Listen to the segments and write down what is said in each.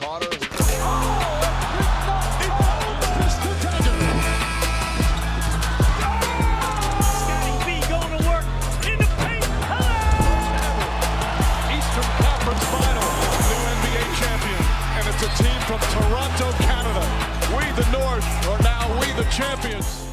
water. Scotty B going to work in the paint. Eastern Conference Final, new NBA champion, and it's a team from Toronto, Canada. We, the North, are now we, the champions.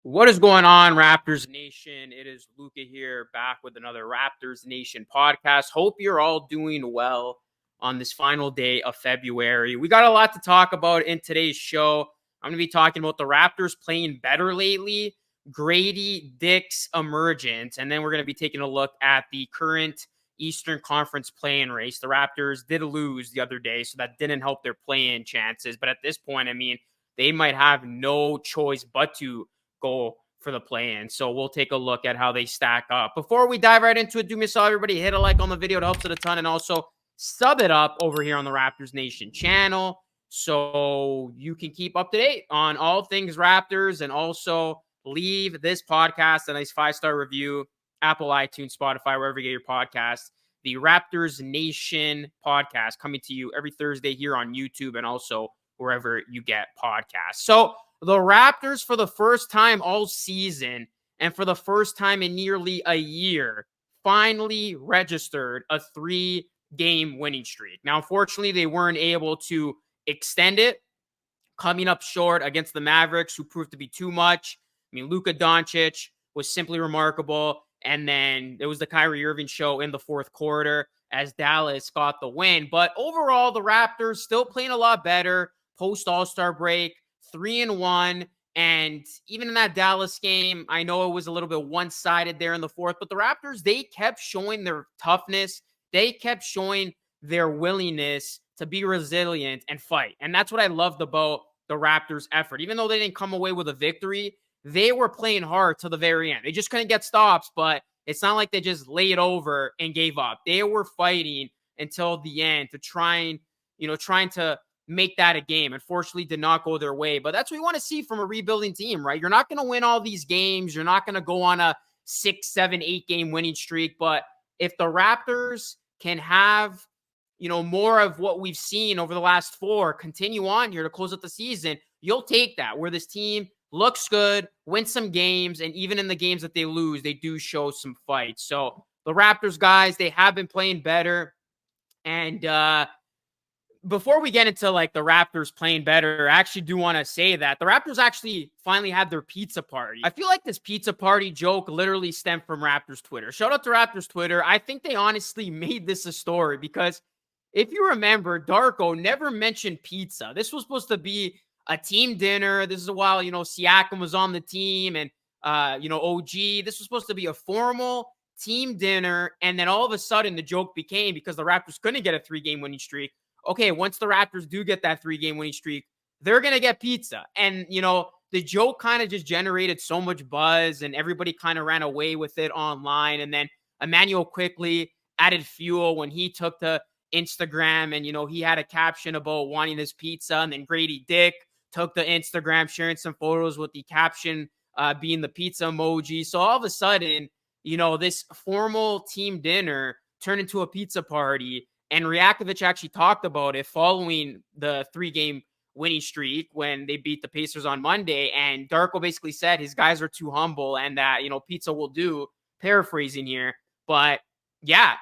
What is going on, Raptors Nation? It is Luca here, back with another Raptors Nation podcast. Hope you're all doing well on this final day of February. We got a lot to talk about in today's show. I'm going to be talking about the Raptors playing better lately, Gradey Dick's emergence, and then we're going to be taking a look at the current Eastern Conference play-in race. The Raptors did lose the other day, so that didn't help their play-in chances. But at this point, I mean, they might have no choice but to go for the play-in. So we'll take a look at how they stack up. Before we dive right into it, do me a solid, everybody, hit a like on the video. It helps it a ton. And also sub it up over here on the Raptors Nation channel so you can keep up to date on all things Raptors, and also leave this podcast a nice 5-star review, Apple, iTunes, Spotify, wherever you get your podcasts. The Raptors Nation podcast coming to you every Thursday here on YouTube and also wherever you get podcasts. So the Raptors, for the first time all season and for the first time in nearly a year, finally registered a 3-game winning streak. Now, unfortunately, they weren't able to extend it, coming up short against the Mavericks, who proved to be too much. I mean, Luka Doncic was simply remarkable. And then there was the Kyrie Irving show in the fourth quarter as Dallas got the win. But overall, the Raptors still playing a lot better post All-Star break. 3-1, and even in that Dallas game, I know it was a little bit one-sided there in the fourth, but the Raptors, they kept showing their toughness. They kept showing their willingness to be resilient and fight, and that's what I loved about the Raptors' effort. Even though they didn't come away with a victory, they were playing hard to the very end. They just couldn't get stops, but it's not like they just laid over and gave up. They were fighting until the end to trying to make that a game. Unfortunately, did not go their way, but that's what we want to see from a rebuilding team, right? You're not going to win all these games. You're not going to go on a 6, 7, 8-game winning streak, but if the Raptors can have, more of what we've seen over the last 4 continue on here to close out the season, you'll take that, where this team looks good, win some games, and even in the games that they lose, they do show some fight. So the Raptors, guys, they have been playing better, and before we get into like the Raptors playing better, I actually do want to say that the Raptors actually finally had their pizza party. I feel like this pizza party joke literally stemmed from Raptors Twitter. Shout out to Raptors Twitter. I think they honestly made this a story because if you remember, Darko never mentioned pizza. This was supposed to be a team dinner. This is while, Siakam was on the team and, OG. This was supposed to be a formal team dinner. And then all of a sudden the joke became, because the Raptors couldn't get a 3-game winning streak, okay, once the Raptors do get that 3-game winning streak, they're going to get pizza. And, the joke kind of just generated so much buzz and everybody kind of ran away with it online. And then Emmanuel quickly added fuel when he took to Instagram and, he had a caption about wanting this pizza. And then Grady Dick took to Instagram, sharing some photos with the caption being the pizza emoji. So all of a sudden, this formal team dinner turned into a pizza party. And Rajakovic actually talked about it following the 3-game winning streak when they beat the Pacers on Monday. And Darko basically said his guys are too humble and that, pizza will do, paraphrasing here. But yeah,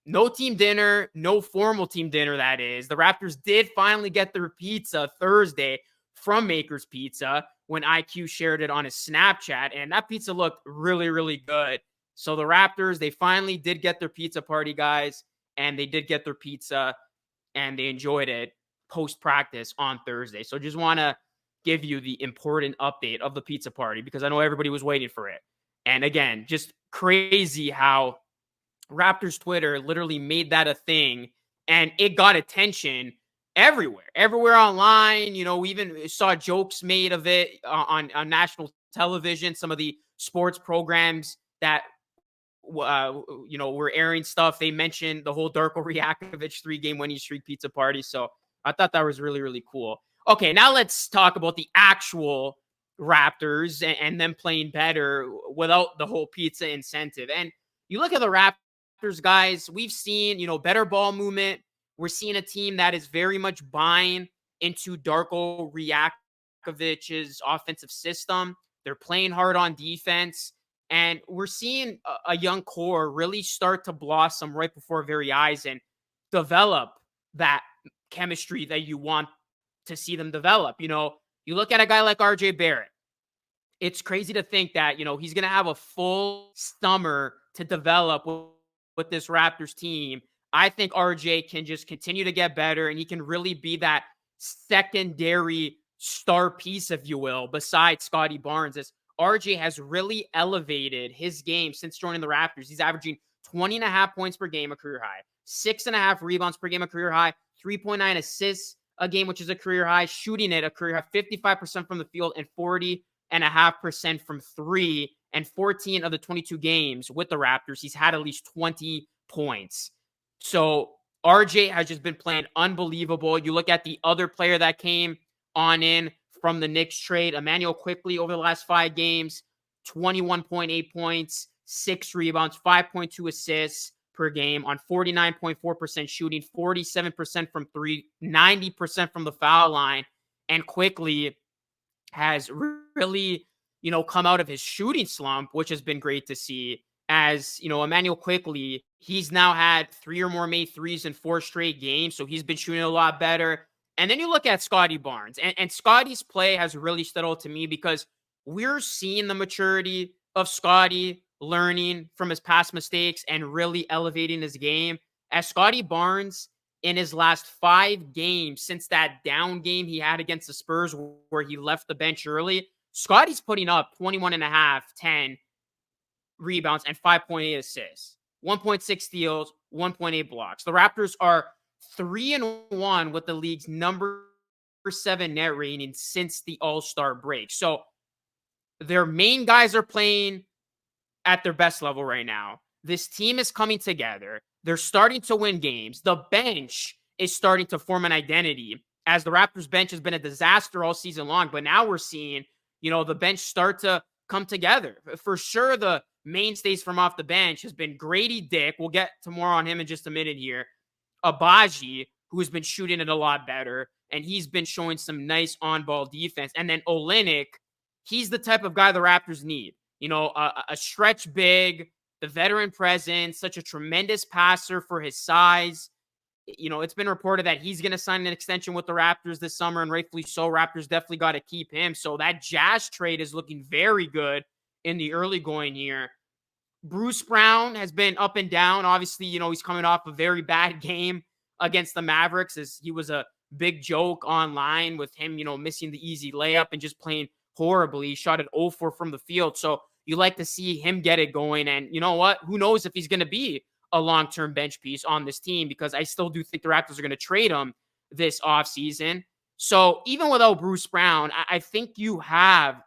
no team dinner, no formal team dinner, that is. The Raptors did finally get their pizza Thursday from Maker's Pizza when IQ shared it on his Snapchat. And that pizza looked really, really good. So the Raptors, they finally did get their pizza party, guys. And they did get their pizza and they enjoyed it post-practice on Thursday. So just want to give you the important update of the pizza party because I know everybody was waiting for it. And again, just crazy how Raptors Twitter literally made that a thing and it got attention everywhere online. We even saw jokes made of it on national television. Some of the sports programs that we're airing stuff. They mentioned the whole Darko Rajakovic 3-game winning streak pizza party. So I thought that was really, really cool. Okay, now let's talk about the actual Raptors and them playing better without the whole pizza incentive. And you look at the Raptors, guys, we've seen, better ball movement. We're seeing a team that is very much buying into Darko Rajakovic's offensive system. They're playing hard on defense. And we're seeing a young core really start to blossom right before our very eyes and develop that chemistry that you want to see them develop. You look at a guy like RJ Barrett. It's crazy to think that, he's going to have a full summer to develop with this Raptors team. I think RJ can just continue to get better, and he can really be that secondary star piece, if you will, besides Scotty Barnes, as RJ has really elevated his game since joining the Raptors. He's averaging 20.5 points per game, a career high, 6.5 rebounds per game, a career high, 3.9 assists a game, which is a career high, shooting it a career high, 55% from the field and 40.5% from three. And 14 of the 22 games with the Raptors, he's had at least 20 points. So RJ has just been playing unbelievable. You look at the other player that came on in from the Knicks trade, Emmanuel Quickley, over the last 5 games, 21.8 points, 6 rebounds, 5.2 assists per game on 49.4% shooting, 47% from three, 90% from the foul line. And Quickley has really, come out of his shooting slump, which has been great to see. As, Emmanuel Quickley, he's now had 3 or more made threes in 4 straight games, so he's been shooting a lot better. And then you look at Scotty Barnes, and Scotty's play has really stood out to me because we're seeing the maturity of Scotty learning from his past mistakes and really elevating his game. As Scotty Barnes, in his last 5 games since that down game he had against the Spurs where he left the bench early, Scotty's putting up 21.5, 10 rebounds and 5.8 assists, 1.6 steals, 1.8 blocks. The Raptors are 3-1 with the league's number 7 net rating since the All-Star break. So their main guys are playing at their best level right now. This team is coming together. They're starting to win games. The bench is starting to form an identity, as the Raptors bench has been a disaster all season long. But now we're seeing, the bench start to come together. For sure, the mainstays from off the bench has been Grady Dick. We'll get to more on him in just a minute here. Abaji, who's been shooting it a lot better, and he's been showing some nice on-ball defense. And then Olynyk, he's the type of guy the Raptors need. A stretch big, the veteran presence, such a tremendous passer for his size. It's been reported that he's going to sign an extension with the Raptors this summer, and rightfully so. Raptors definitely got to keep him. So that Jazz trade is looking very good in the early going here. Bruce Brown has been up and down. Obviously, he's coming off a very bad game against the Mavericks, as he was a big joke online with him, missing the easy layup and just playing horribly. He shot at 0-4 from the field. So you like to see him get it going. And you know what? Who knows if he's going to be a long-term bench piece on this team, because I still do think the Raptors are going to trade him this offseason. So even without Bruce Brown, I think you have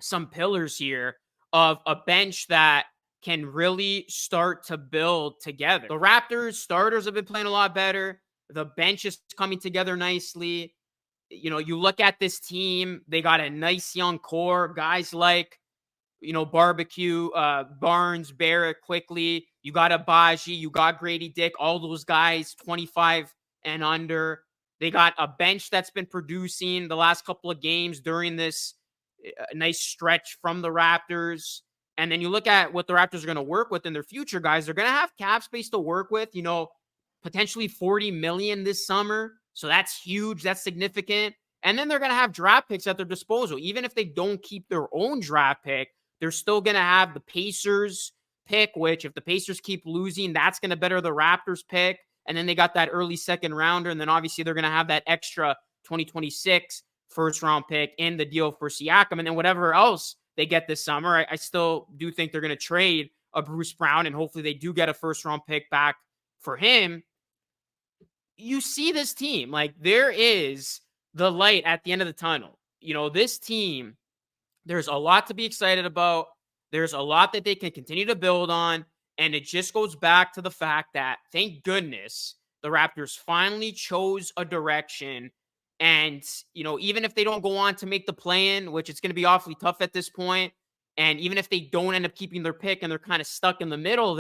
some pillars here of a bench that can really start to build together. The Raptors starters have been playing a lot better. The bench is coming together nicely. You look at this team, they got a nice young core, guys like, Barbecue, Barnes, Barrett, Quickley. You got Abaji, you got Grady Dick, all those guys 25 and under. They got a bench that's been producing the last couple of games during this nice stretch from the Raptors. And then you look at what the Raptors are going to work with in their future, guys. They're going to have cap space to work with, potentially $40 million this summer. So that's huge. That's significant. And then they're going to have draft picks at their disposal. Even if they don't keep their own draft pick, they're still going to have the Pacers pick, which if the Pacers keep losing, that's going to better the Raptors pick. And then they got that early second rounder. And then obviously they're going to have that extra 2026 first round pick in the deal for Siakam. And then whatever else they get this summer, I still do think they're going to trade a Bruce Brown, and hopefully they do get a first round pick back for him. You see this team, like there is the light at the end of the tunnel. This team, there's a lot to be excited about. There's a lot that they can continue to build on. And it just goes back to the fact that, thank goodness, the Raptors finally chose a direction. And, even if they don't go on to make the play-in, which it's going to be awfully tough at this point, and even if they don't end up keeping their pick and they're kind of stuck in the middle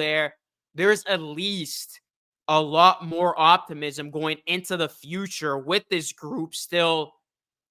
there's at least a lot more optimism going into the future with this group still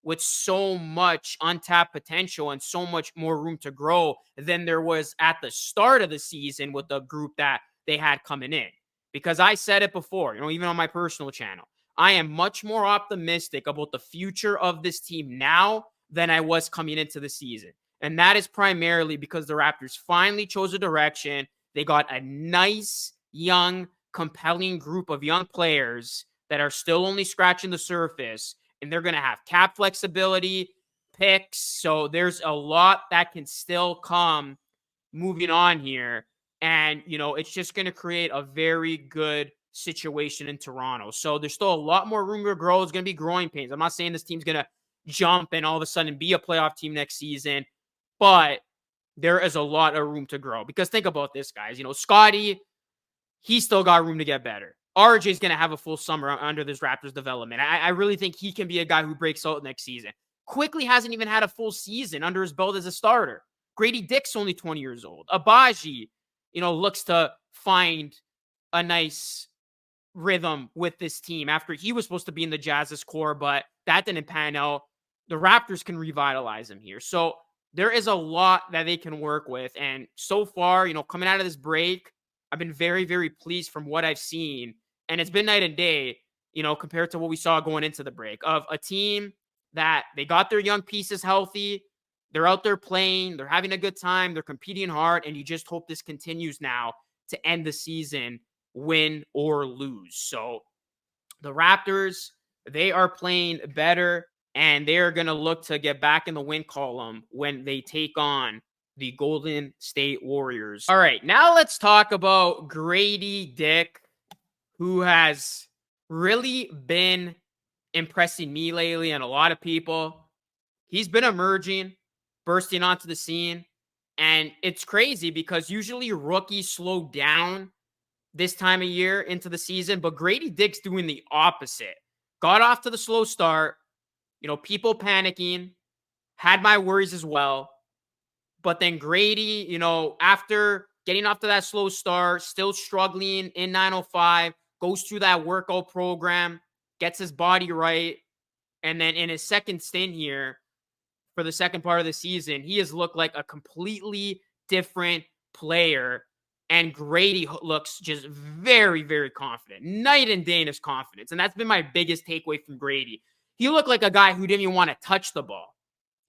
with so much untapped potential and so much more room to grow than there was at the start of the season with the group that they had coming in. Because I said it before, even on my personal channel, I am much more optimistic about the future of this team now than I was coming into the season. And that is primarily because the Raptors finally chose a direction. They got a nice, young, compelling group of young players that are still only scratching the surface, and they're going to have cap flexibility, picks. So there's a lot that can still come moving on here. And, it's just going to create a very good situation in Toronto. So there's still a lot more room to grow. It's going to be growing pains. I'm not saying this team's going to jump and all of a sudden be a playoff team next season, but there is a lot of room to grow. Because think about this, guys. Scotty, he's still got room to get better. RJ is going to have a full summer under this Raptors development. I really think he can be a guy who breaks out next season. Quickly hasn't even had a full season under his belt as a starter. Grady Dick's only 20 years old. Abaji, looks to find a nice rhythm with this team after he was supposed to be in the Jazz's core, but that didn't pan out. The Raptors can revitalize him here. So there is a lot that they can work with. And so far, coming out of this break, I've been very, very pleased from what I've seen. And it's been night and day, compared to what we saw going into the break of a team that they got their young pieces healthy. They're out there playing. They're having a good time. They're competing hard. And you just hope this continues now to end the season, win or lose. So the Raptors, they are playing better, and they're going to look to get back in the win column when they take on the Golden State Warriors. All right, now let's talk about Grady Dick, who has really been impressing me lately and a lot of people. He's been emerging, bursting onto the scene, and it's crazy because usually rookies slow down this time of year into the season, but Grady Dick's doing the opposite. Got off to the slow start, people panicking, had my worries as well. But then Grady, after getting off to that slow start, still struggling in 905, goes through that workout program, gets his body right. And then in his second stint here for the second part of the season, he has looked like a completely different player. And Grady looks just very, very confident. Night and day in his confidence. And that's been my biggest takeaway from Grady. He looked like a guy who didn't even want to touch the ball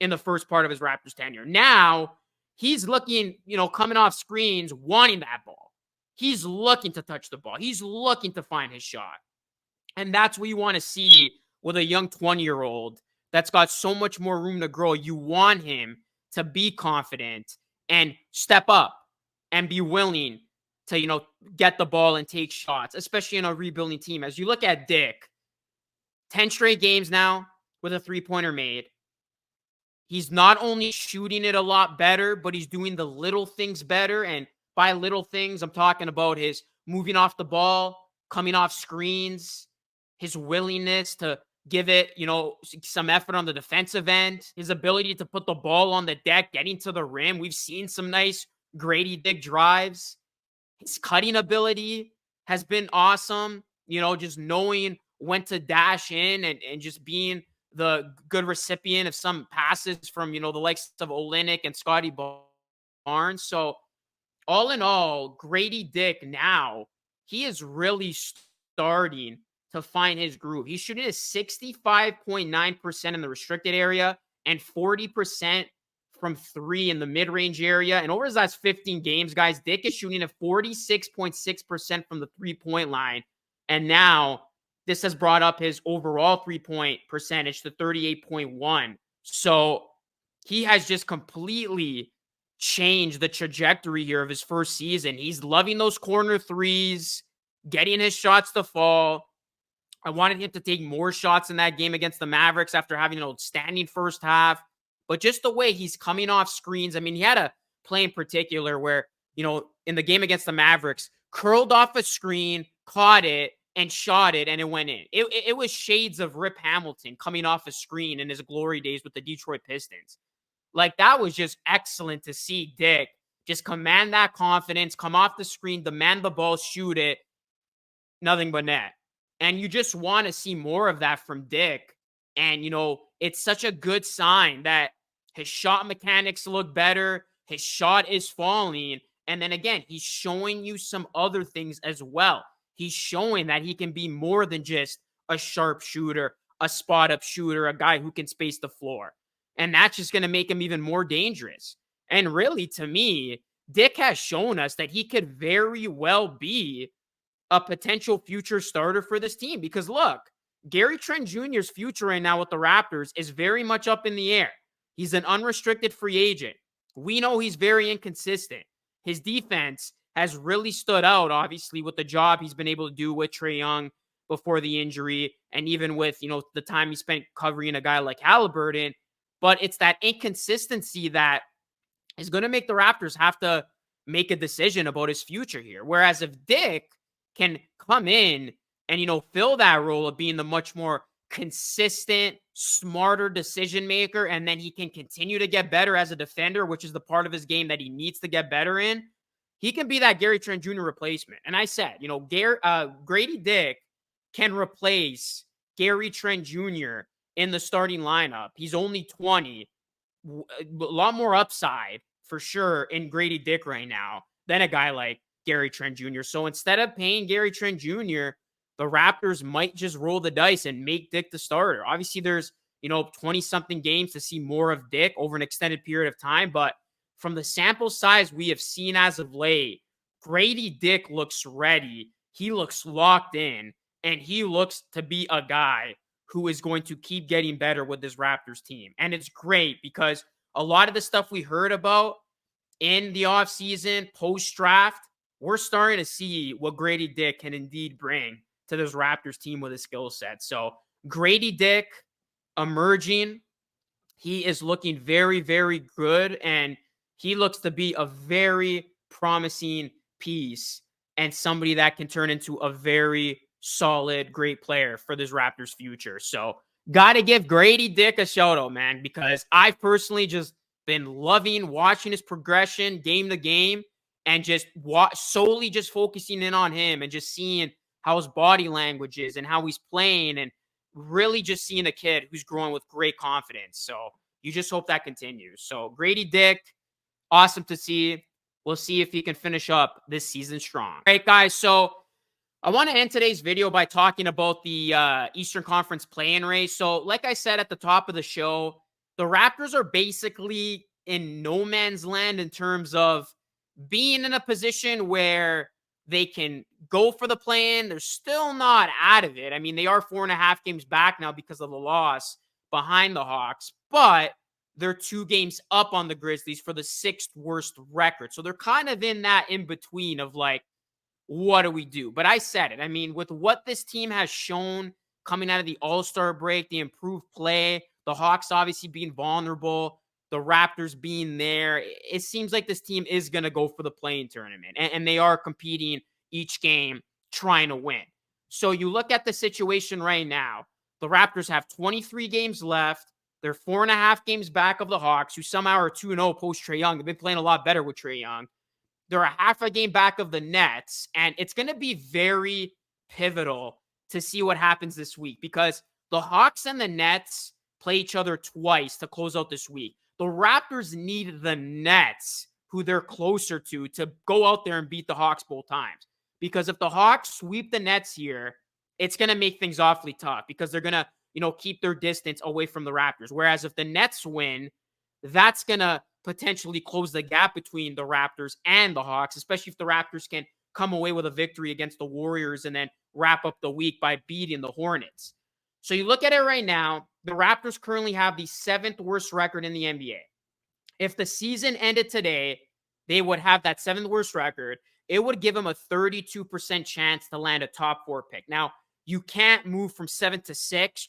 in the first part of his Raptors tenure. Now, he's looking, coming off screens, wanting that ball. He's looking to touch the ball. He's looking to find his shot. And that's what you want to see with a young 20-year-old that's got so much more room to grow. You want him to be confident and step up and be willing to, get the ball and take shots, especially in a rebuilding team. As you look at Dick, 10 straight games now with a three-pointer made. He's not only shooting it a lot better, but he's doing the little things better. And by little things, I'm talking about his moving off the ball, coming off screens, his willingness to give it, some effort on the defensive end, his ability to put the ball on the deck, getting to the rim. We've seen some nice Grady Dick drives. His cutting ability has been awesome. Just knowing when to dash in and just being the good recipient of some passes from, the likes of Olynyk and Scotty Barnes. So all in all, Grady Dick now, he is really starting to find his groove. He's shooting at 65.9% in the restricted area and 40% from three in the mid-range area. And over his last 15 games, guys, Dick is shooting at 46.6% from the three-point line. And now this has brought up his overall three-point percentage to 38.1. So he has just completely changed the trajectory here of his first season. He's loving those corner threes, getting his shots to fall. I wanted him to take more shots in that game against the Mavericks after having an outstanding first half. But just the way he's coming off screens, I mean, he had a play in particular where, in the game against the Mavericks, curled off a screen, caught it, and shot it, and it went in. It was shades of Rip Hamilton coming off a screen in his glory days with the Detroit Pistons. Like, that was just excellent to see Dick just command that confidence, come off the screen, demand the ball, shoot it. nothing but net. And you just want to see more of that from Dick. And, it's such a good sign that his shot mechanics look better. His shot is falling. And then again, he's showing you some other things as well. He's showing that he can be more than just a sharp shooter, a spot up shooter, a guy who can space the floor. And that's just going to make him even more dangerous. And really, to me, Dick has shown us that he could very well be a potential future starter for this team. Because look, Gary Trent Jr.'s future right now with the Raptors is very much up in the air. He's an unrestricted free agent. We know he's very inconsistent. His defense has really stood out, obviously, with the job he's been able to do with Trae Young before the injury, and even with, the time he spent covering a guy like Halliburton. But it's that inconsistency that is going to make the Raptors have to make a decision about his future here. Whereas if Dick can come in and, fill that role of being the much more consistent, smarter decision maker, and then he can continue to get better as a defender, which is the part of his game that he needs to get better in, he can be that Gary Trent Jr. replacement. And I said, Grady Dick can replace Gary Trent Jr. in the starting lineup. He's only 20. A lot more upside for sure in Grady Dick right now than a guy like Gary Trent Jr. So instead of paying Gary Trent Jr., the Raptors might just roll the dice and make Dick the starter. Obviously, there's, 20-something games to see more of Dick over an extended period of time. But from the sample size we have seen as of late, Grady Dick looks ready. He looks locked in. And he looks to be a guy who is going to keep getting better with this Raptors team. And it's great because a lot of the stuff we heard about in the offseason, post-draft, we're starting to see what Grady Dick can indeed bring to this Raptors team with his skill set. So Grady Dick emerging, he is looking very, very good, and he looks to be a very promising piece and somebody that can turn into a very solid, great player for this Raptors future. So got to give Grady Dick a shout out, man, because I've personally just been loving watching his progression game to game and just solely just focusing in on him and just seeing how his body language is and how he's playing, and really just seeing a kid who's growing with great confidence. So you just hope that continues. So Grady Dick, awesome to see. We'll see if he can finish up this season strong. All right, guys. So I want to end today's video by talking about the Eastern Conference play-in race. So like I said at the top of the show, the Raptors are basically in no man's land in terms of being in a position where they can go for the play-in. They're still not out of it. I mean, they are 4.5 games back now because of the loss behind the Hawks, but they're 2 games up on the Grizzlies for the 6th worst record. So they're kind of in that in-between of like, what do we do? But I said it. I mean, with what this team has shown coming out of the All-Star break, the improved play, the Hawks obviously being vulnerable, the Raptors being there, it seems like this team is going to go for the play-in tournament. And they are competing each game, trying to win. So you look at the situation right now. The Raptors have 23 games left. They're 4.5 games back of the Hawks, who somehow are 2-0 post Trae Young. They've been playing a lot better with Trae Young. They're a half a game back of the Nets, and it's going to be very pivotal to see what happens this week because the Hawks and the Nets play each other twice to close out this week. The Raptors need the Nets, who they're closer to go out there and beat the Hawks both times. Because if the Hawks sweep the Nets here, it's going to make things awfully tough because they're going to, keep their distance away from the Raptors. Whereas if the Nets win, that's going to potentially close the gap between the Raptors and the Hawks, especially if the Raptors can come away with a victory against the Warriors and then wrap up the week by beating the Hornets. So you look at it right now, the Raptors currently have the 7th worst record in the NBA. If the season ended today, they would have that 7th worst record. It would give them a 32% chance to land a top 4 pick. Now, you can't move from 7 to 6.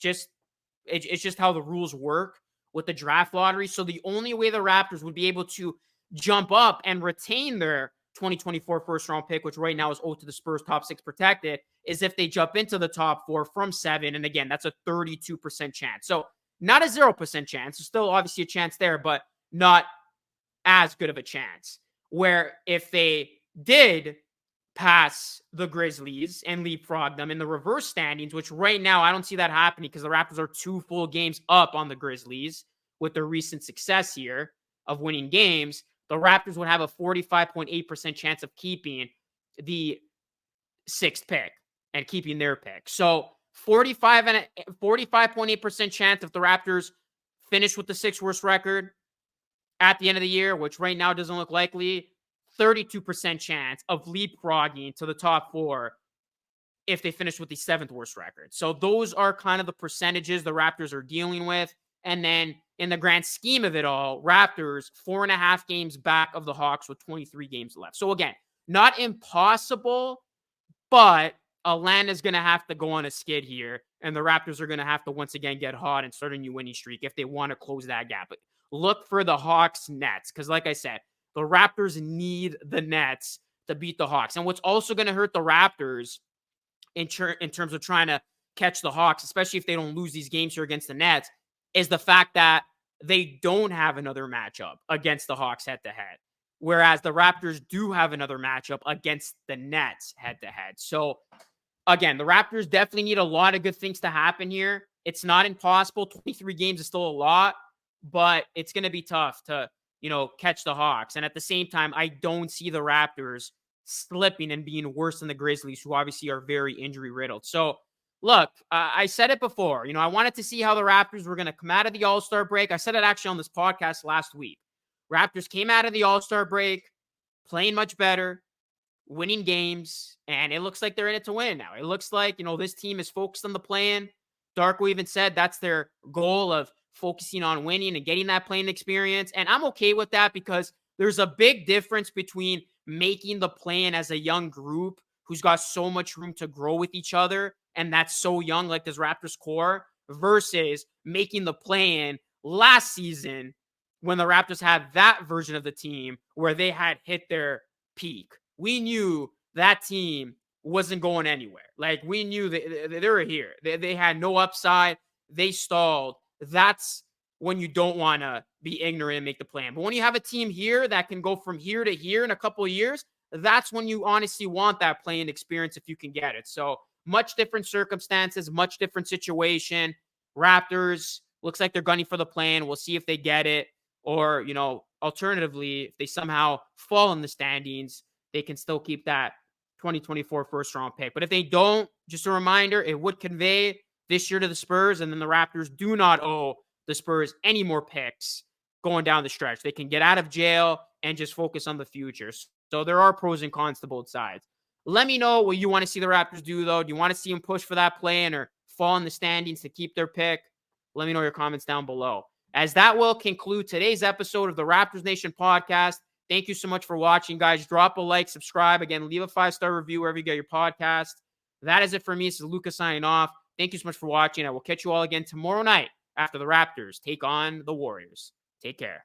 It's just how the rules work with the draft lottery. So the only way the Raptors would be able to jump up and retain their 2024 first-round pick, which right now is owed to the Spurs, top 6 protected, is if they jump into the top 4 from 7. And again, that's a 32% chance. So not a 0% chance. There's still obviously a chance there, but not as good of a chance. Where if they did pass the Grizzlies and leapfrog them in the reverse standings, which right now I don't see that happening because the Raptors are 2 full games up on the Grizzlies with their recent success here of winning games. The Raptors would have a 45.8% chance of keeping the 6th pick and keeping their pick. So 45.8% chance if the Raptors finish with the 6th worst record at the end of the year, which right now doesn't look likely. 32% chance of leapfrogging to the top 4 if they finish with the 7th worst record. So those are kind of the percentages the Raptors are dealing with. And then in the grand scheme of it all, Raptors 4.5 games back of the Hawks with 23 games left. So again, not impossible, but Atlanta's going to have to go on a skid here, and the Raptors are going to have to once again get hot and start a new winning streak if they want to close that gap. But look for the Hawks Nets, because like I said, the Raptors need the Nets to beat the Hawks. And what's also going to hurt the Raptors in terms of trying to catch the Hawks, especially if they don't lose these games here against the Nets, is the fact that they don't have another matchup against the Hawks head-to-head, whereas the Raptors do have another matchup against the Nets head-to-head. So, again, the Raptors definitely need a lot of good things to happen here. It's not impossible. 23 games is still a lot, but it's going to be tough to, catch the Hawks. And at the same time, I don't see the Raptors slipping and being worse than the Grizzlies, who obviously are very injury-riddled. So, look, I said it before. I wanted to see how the Raptors were going to come out of the All-Star break. I said it actually on this podcast last week. Raptors came out of the All-Star break playing much better, winning games, and it looks like they're in it to win now. It looks like, this team is focused on the play-in. Darko even said that's their goal of focusing on winning and getting that play-in experience, and I'm okay with that because there's a big difference between making the play-in as a young group who's got so much room to grow with each other, and that's so young like this Raptors core, versus making the play-in last season when the Raptors had that version of the team where they had hit their peak. We knew that team wasn't going anywhere. Like, we knew they were here. They had no upside. They stalled. That's when you don't want to be ignorant and make the plan. But when you have a team here that can go from here to here in a couple of years, that's when you honestly want that playing experience if you can get it. So much different circumstances, much different situation. Raptors, looks like they're gunning for the plan. We'll see if they get it. Or, alternatively, if they somehow fall in the standings, they can still keep that 2024 first-round pick. But if they don't, just a reminder, it would convey this year to the Spurs, and then the Raptors do not owe the Spurs any more picks going down the stretch. They can get out of jail and just focus on the future. So there are pros and cons to both sides. Let me know what you want to see the Raptors do, though. Do you want to see them push for that play-in or fall in the standings to keep their pick? Let me know your comments down below. As that will conclude today's episode of the Raptors Nation podcast. Thank you so much for watching, guys. Drop a like, subscribe. Again, leave a 5-star review wherever you get your podcast. That is it for me. This is Luca signing off. Thank you so much for watching. I will catch you all again tomorrow night after the Raptors take on the Warriors. Take care.